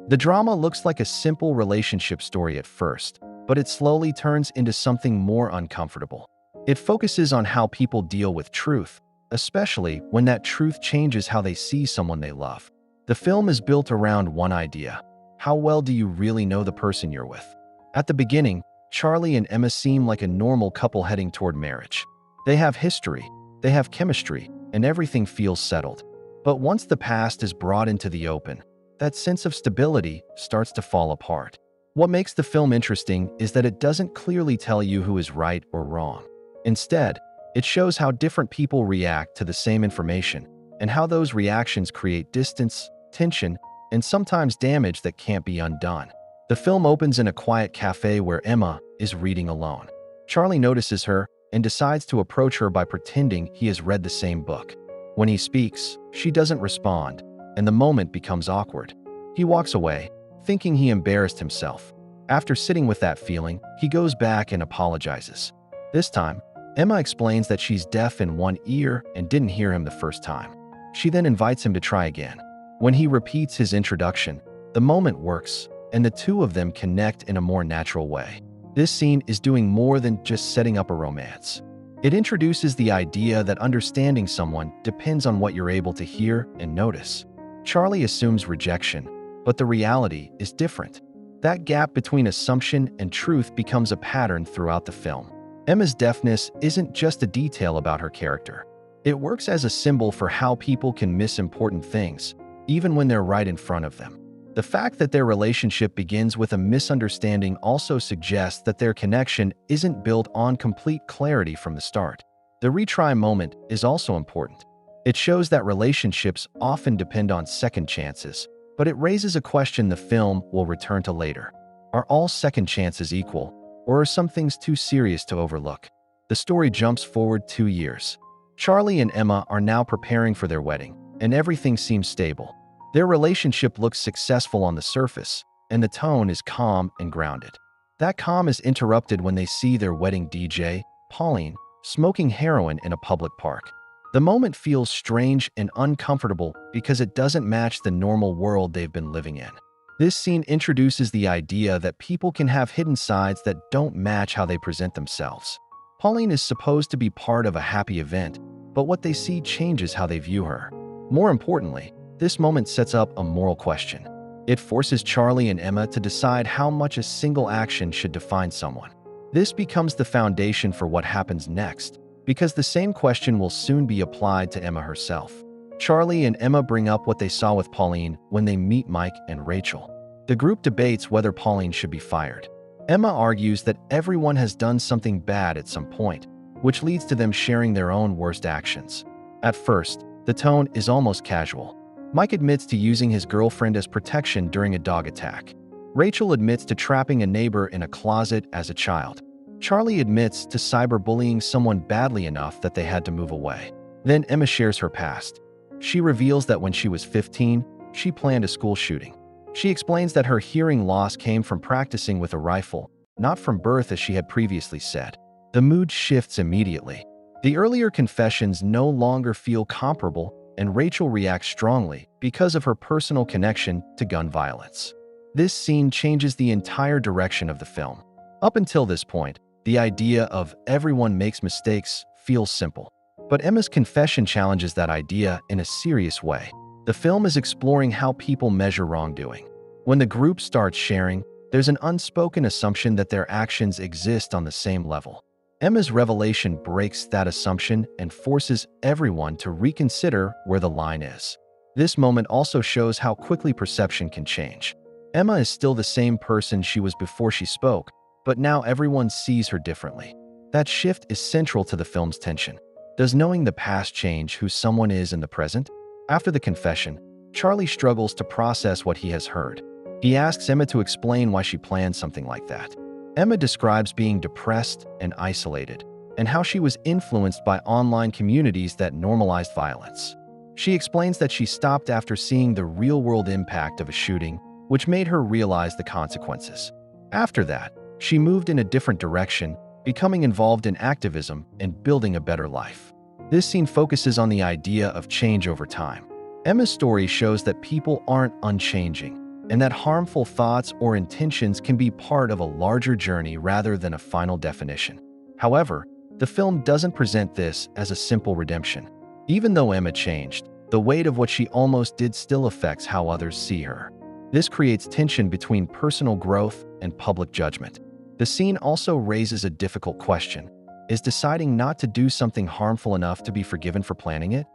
The drama looks like a simple relationship story at first, but it slowly turns into something more uncomfortable. It focuses on how people deal with truth, especially when that truth changes how they see someone they love. The film is built around one idea: how well do you really know the person you're with? At the beginning, Charlie and Emma seem like a normal couple heading toward marriage. They have history, they have chemistry, and everything feels settled. But once the past is brought into the open, that sense of stability starts to fall apart. What makes the film interesting is that it doesn't clearly tell you who is right or wrong. Instead, it shows how different people react to the same information and how those reactions create distance, tension, and sometimes damage that can't be undone. The film opens in a quiet cafe where Emma is reading alone. Charlie notices her and decides to approach her by pretending he has read the same book. When he speaks, she doesn't respond, and the moment becomes awkward. He walks away, thinking he embarrassed himself. After sitting with that feeling, he goes back and apologizes. This time, Emma explains that she's deaf in one ear and didn't hear him the first time. She then invites him to try again. When he repeats his introduction, the moment works, and the two of them connect in a more natural way. This scene is doing more than just setting up a romance. It introduces the idea that understanding someone depends on what you're able to hear and notice. Charlie assumes rejection, but the reality is different. That gap between assumption and truth becomes a pattern throughout the film. Emma's deafness isn't just a detail about her character. It works as a symbol for how people can miss important things, even when they're right in front of them. The fact that their relationship begins with a misunderstanding also suggests that their connection isn't built on complete clarity from the start. The retry moment is also important. It shows that relationships often depend on second chances, but it raises a question the film will return to later. Are all second chances equal, or are some things too serious to overlook? The story jumps forward 2 years. Charlie and Emma are now preparing for their wedding, and everything seems stable. Their relationship looks successful on the surface, and the tone is calm and grounded. That calm is interrupted when they see their wedding DJ, Pauline, smoking heroin in a public park. The moment feels strange and uncomfortable because it doesn't match the normal world they've been living in. This scene introduces the idea that people can have hidden sides that don't match how they present themselves. Pauline is supposed to be part of a happy event, but what they see changes how they view her. More importantly, this moment sets up a moral question. It forces Charlie and Emma to decide how much a single action should define someone. This becomes the foundation for what happens next, because the same question will soon be applied to Emma herself. Charlie and Emma bring up what they saw with Pauline when they meet Mike and Rachel. The group debates whether Pauline should be fired. Emma argues that everyone has done something bad at some point, which leads to them sharing their own worst actions. At first, the tone is almost casual. Mike admits to using his girlfriend as protection during a dog attack. Rachel admits to trapping a neighbor in a closet as a child. Charlie admits to cyberbullying someone badly enough that they had to move away. Then Emma shares her past. She reveals that when she was 15, she planned a school shooting. She explains that her hearing loss came from practicing with a rifle, not from birth as she had previously said. The mood shifts immediately. The earlier confessions no longer feel comparable, and Rachel reacts strongly because of her personal connection to gun violence. This scene changes the entire direction of the film. Up until this point, the idea of everyone makes mistakes feels simple. But Emma's confession challenges that idea in a serious way. The film is exploring how people measure wrongdoing. When the group starts sharing, there's an unspoken assumption that their actions exist on the same level. Emma's revelation breaks that assumption and forces everyone to reconsider where the line is. This moment also shows how quickly perception can change. Emma is still the same person she was before she spoke, but now everyone sees her differently. That shift is central to the film's tension. Does knowing the past change who someone is in the present? After the confession, Charlie struggles to process what he has heard. He asks Emma to explain why she planned something like that. Emma describes being depressed and isolated, and how she was influenced by online communities that normalized violence. She explains that she stopped after seeing the real-world impact of a shooting, which made her realize the consequences. After that, she moved in a different direction, becoming involved in activism and building a better life. This scene focuses on the idea of change over time. Emma's story shows that people aren't unchanging. and that harmful thoughts or intentions can be part of a larger journey rather than a final definition. However, the film doesn't present this as a simple redemption. Even though Emma changed, the weight of what she almost did still affects how others see her. This creates tension between personal growth and public judgment. The scene also raises a difficult question. Is deciding not to do something harmful enough to be forgiven for planning it?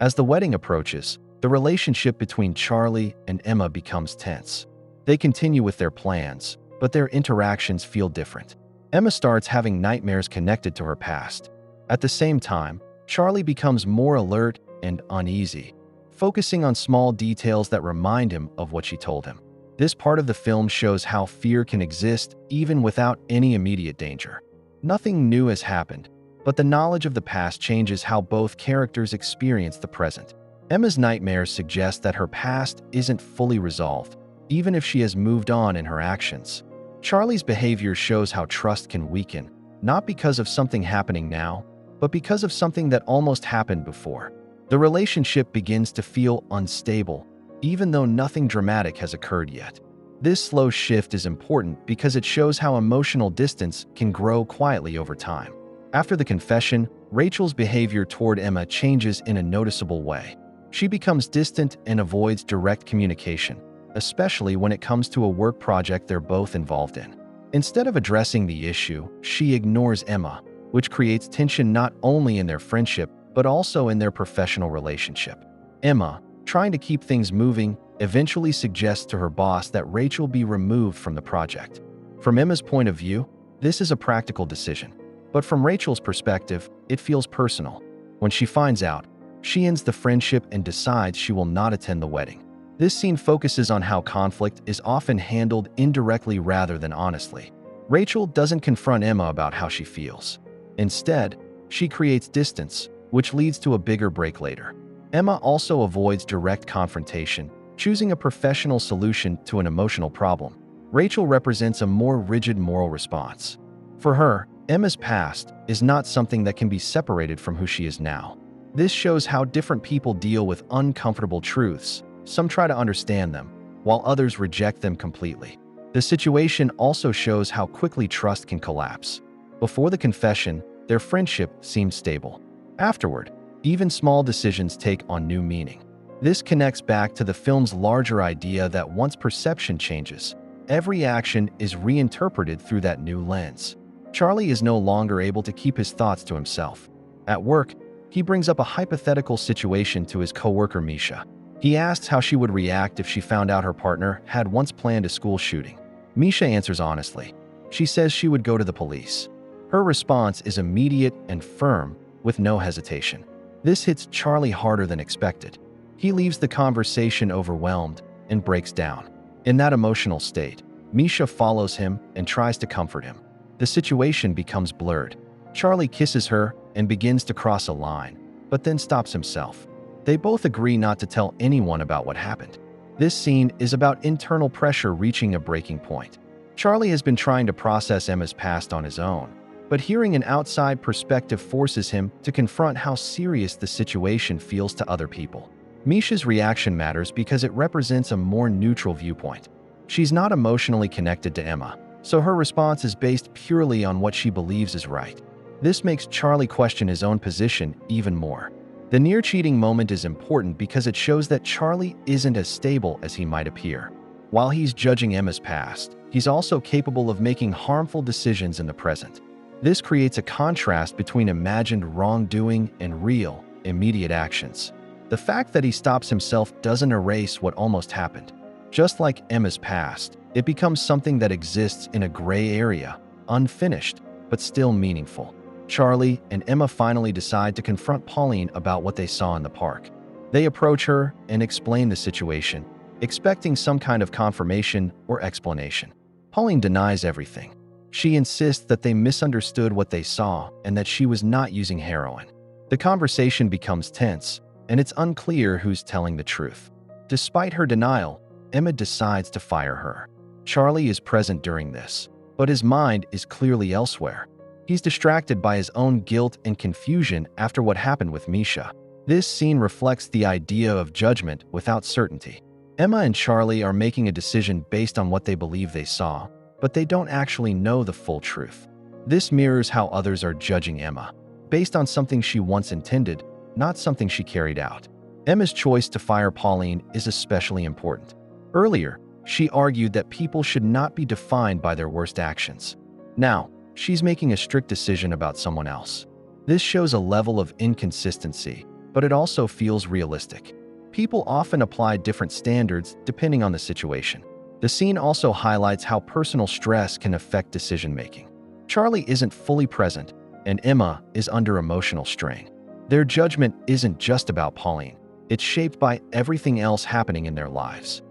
As the wedding approaches, the relationship between Charlie and Emma becomes tense. They continue with their plans, but their interactions feel different. Emma starts having nightmares connected to her past. At the same time, Charlie becomes more alert and uneasy, focusing on small details that remind him of what she told him. This part of the film shows how fear can exist even without any immediate danger. Nothing new has happened, but the knowledge of the past changes how both characters experience the present. Emma's nightmares suggest that her past isn't fully resolved, even if she has moved on in her actions. Charlie's behavior shows how trust can weaken, not because of something happening now, but because of something that almost happened before. The relationship begins to feel unstable, even though nothing dramatic has occurred yet. This slow shift is important because it shows how emotional distance can grow quietly over time. After the confession, Rachel's behavior toward Emma changes in a noticeable way. She becomes distant and avoids direct communication, especially when it comes to a work project they're both involved in. Instead of addressing the issue, she ignores Emma, which creates tension not only in their friendship, but also in their professional relationship. Emma, trying to keep things moving, eventually suggests to her boss that Rachel be removed from the project. From Emma's point of view, this is a practical decision. But from Rachel's perspective, it feels personal. When she finds out, she ends the friendship and decides she will not attend the wedding. This scene focuses on how conflict is often handled indirectly rather than honestly. Rachel doesn't confront Emma about how she feels. Instead, she creates distance, which leads to a bigger break later. Emma also avoids direct confrontation, choosing a professional solution to an emotional problem. Rachel represents a more rigid moral response. For her, Emma's past is not something that can be separated from who she is now. This shows how different people deal with uncomfortable truths. Some try to understand them, while others reject them completely. The situation also shows how quickly trust can collapse. Before the confession, their friendship seemed stable. Afterward, even small decisions take on new meaning. This connects back to the film's larger idea that once perception changes, every action is reinterpreted through that new lens. Charlie is no longer able to keep his thoughts to himself. At work, he brings up a hypothetical situation to his coworker Misha. He asks how she would react if she found out her partner had once planned a school shooting. Misha answers honestly. She says she would go to the police. Her response is immediate and firm, with no hesitation. This hits Charlie harder than expected. He leaves the conversation overwhelmed and breaks down. In that emotional state, Misha follows him and tries to comfort him. The situation becomes blurred. Charlie kisses her and begins to cross a line, but then stops himself. They both agree not to tell anyone about what happened. This scene is about internal pressure reaching a breaking point. Charlie has been trying to process Emma's past on his own, but hearing an outside perspective forces him to confront how serious the situation feels to other people. Misha's reaction matters because it represents a more neutral viewpoint. She's not emotionally connected to Emma, so her response is based purely on what she believes is right. This makes Charlie question his own position even more. The near-cheating moment is important because it shows that Charlie isn't as stable as he might appear. While he's judging Emma's past, he's also capable of making harmful decisions in the present. This creates a contrast between imagined wrongdoing and real, immediate actions. The fact that he stops himself doesn't erase what almost happened. Just like Emma's past, it becomes something that exists in a gray area, unfinished, but still meaningful. Charlie and Emma finally decide to confront Pauline about what they saw in the park. They approach her and explain the situation, expecting some kind of confirmation or explanation. Pauline denies everything. She insists that they misunderstood what they saw and that she was not using heroin. The conversation becomes tense, and it's unclear who's telling the truth. Despite her denial, Emma decides to fire her. Charlie is present during this, but his mind is clearly elsewhere. He's distracted by his own guilt and confusion after what happened with Misha. This scene reflects the idea of judgment without certainty. Emma and Charlie are making a decision based on what they believe they saw, but they don't actually know the full truth. This mirrors how others are judging Emma, based on something she once intended, not something she carried out. Emma's choice to fire Pauline is especially important. Earlier, she argued that people should not be defined by their worst actions. Now, she's making a strict decision about someone else. This shows a level of inconsistency, but it also feels realistic. People often apply different standards depending on the situation. The scene also highlights how personal stress can affect decision-making. Charlie isn't fully present, and Emma is under emotional strain. Their judgment isn't just about Pauline. It's shaped by everything else happening in their lives.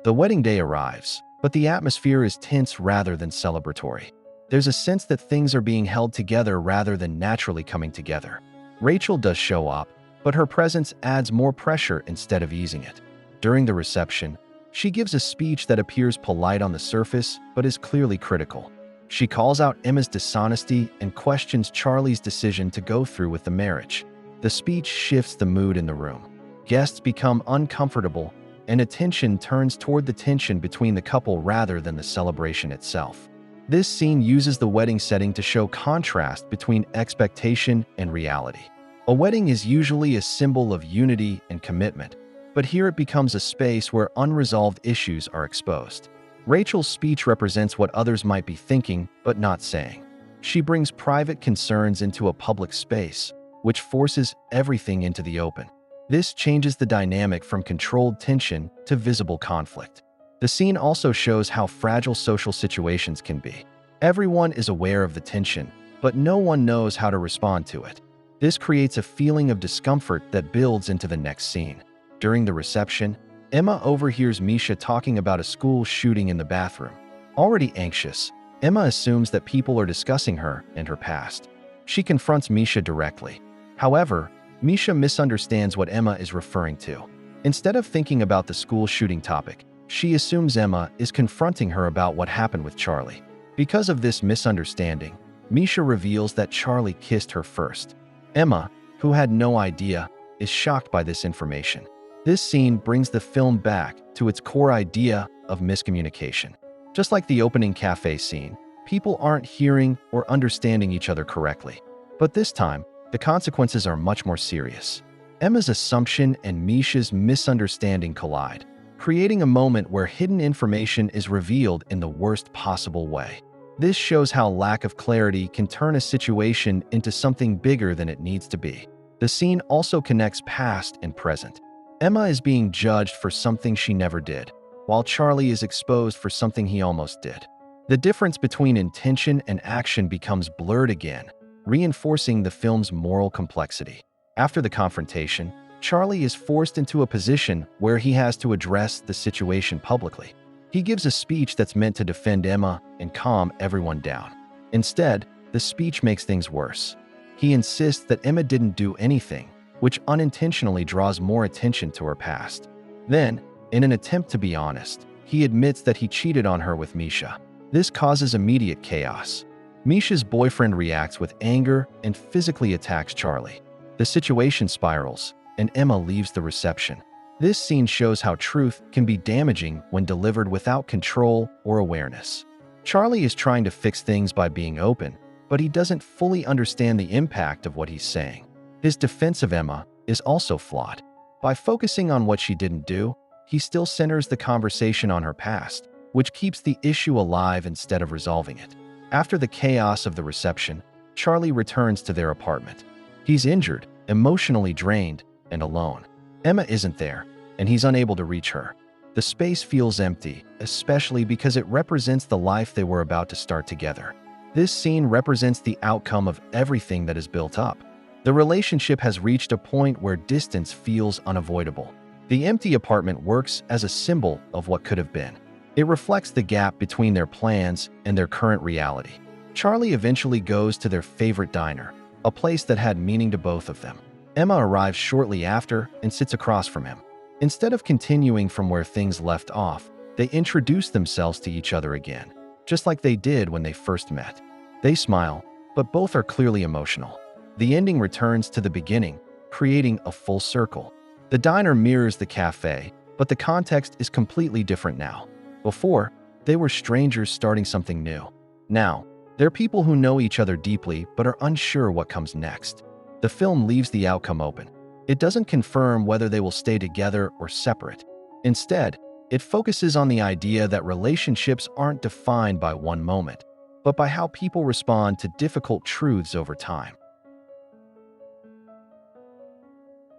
The wedding day arrives, but the atmosphere is tense rather than celebratory. There's a sense that things are being held together rather than naturally coming together. Rachel does show up, but her presence adds more pressure instead of easing it. During the reception, she gives a speech that appears polite on the surface but is clearly critical. She calls out Emma's dishonesty and questions Charlie's decision to go through with the marriage. The speech shifts the mood in the room. Guests become uncomfortable, and attention turns toward the tension between the couple rather than the celebration itself. This scene uses the wedding setting to show contrast between expectation and reality. A wedding is usually a symbol of unity and commitment, but here it becomes a space where unresolved issues are exposed. Rachel's speech represents what others might be thinking but not saying. She brings private concerns into a public space, which forces everything into the open. This changes the dynamic from controlled tension to visible conflict. The scene also shows how fragile social situations can be. Everyone is aware of the tension, but no one knows how to respond to it. This creates a feeling of discomfort that builds into the next scene. During the reception, Emma overhears Misha talking about a school shooting in the bathroom. Already anxious, Emma assumes that people are discussing her and her past. She confronts Misha directly. However, Misha misunderstands what Emma is referring to. Instead of thinking about the school shooting topic, she assumes Emma is confronting her about what happened with Charlie. Because of this misunderstanding, Misha reveals that Charlie kissed her first. Emma, who had no idea, is shocked by this information. This scene brings the film back to its core idea of miscommunication. Just like the opening cafe scene, people aren't hearing or understanding each other correctly. But this time, the consequences are much more serious. Emma's assumption and Misha's misunderstanding collide, creating a moment where hidden information is revealed in the worst possible way. This shows how lack of clarity can turn a situation into something bigger than it needs to be. The scene also connects past and present. Emma is being judged for something she never did, while Charlie is exposed for something he almost did. The difference between intention and action becomes blurred again, reinforcing the film's moral complexity. After the confrontation, Charlie is forced into a position where he has to address the situation publicly. He gives a speech that's meant to defend Emma and calm everyone down. Instead, the speech makes things worse. He insists that Emma didn't do anything, which unintentionally draws more attention to her past. Then, in an attempt to be honest, he admits that he cheated on her with Misha. This causes immediate chaos. Misha's boyfriend reacts with anger and physically attacks Charlie. The situation spirals, and Emma leaves the reception. This scene shows how truth can be damaging when delivered without control or awareness. Charlie is trying to fix things by being open, but he doesn't fully understand the impact of what he's saying. His defense of Emma is also flawed. By focusing on what she didn't do, he still centers the conversation on her past, which keeps the issue alive instead of resolving it. After the chaos of the reception, Charlie returns to their apartment. He's injured, emotionally drained, and alone. Emma isn't there, and he's unable to reach her. The space feels empty, especially because it represents the life they were about to start together. This scene represents the outcome of everything that is built up. The relationship has reached a point where distance feels unavoidable. The empty apartment works as a symbol of what could have been. It reflects the gap between their plans and their current reality. Charlie eventually goes to their favorite diner, a place that had meaning to both of them. Emma arrives shortly after and sits across from him. Instead of continuing from where things left off, they introduce themselves to each other again, just like they did when they first met. They smile, but both are clearly emotional. The ending returns to the beginning, creating a full circle. The diner mirrors the cafe, but the context is completely different now. Before, they were strangers starting something new. Now, they're people who know each other deeply but are unsure what comes next. The film leaves the outcome open. It doesn't confirm whether they will stay together or separate. Instead, it focuses on the idea that relationships aren't defined by one moment, but by how people respond to difficult truths over time.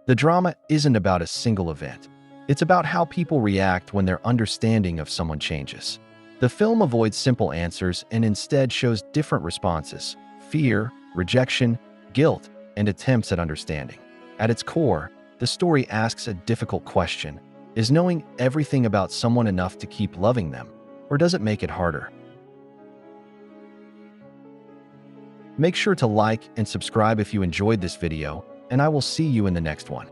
The drama isn't about a single event. It's about how people react when their understanding of someone changes. The film avoids simple answers and instead shows different responses: fear, rejection, guilt, and attempts at understanding. At its core, the story asks a difficult question: is knowing everything about someone enough to keep loving them, or does it make it harder? Make sure to like and subscribe if you enjoyed this video, and I will see you in the next one.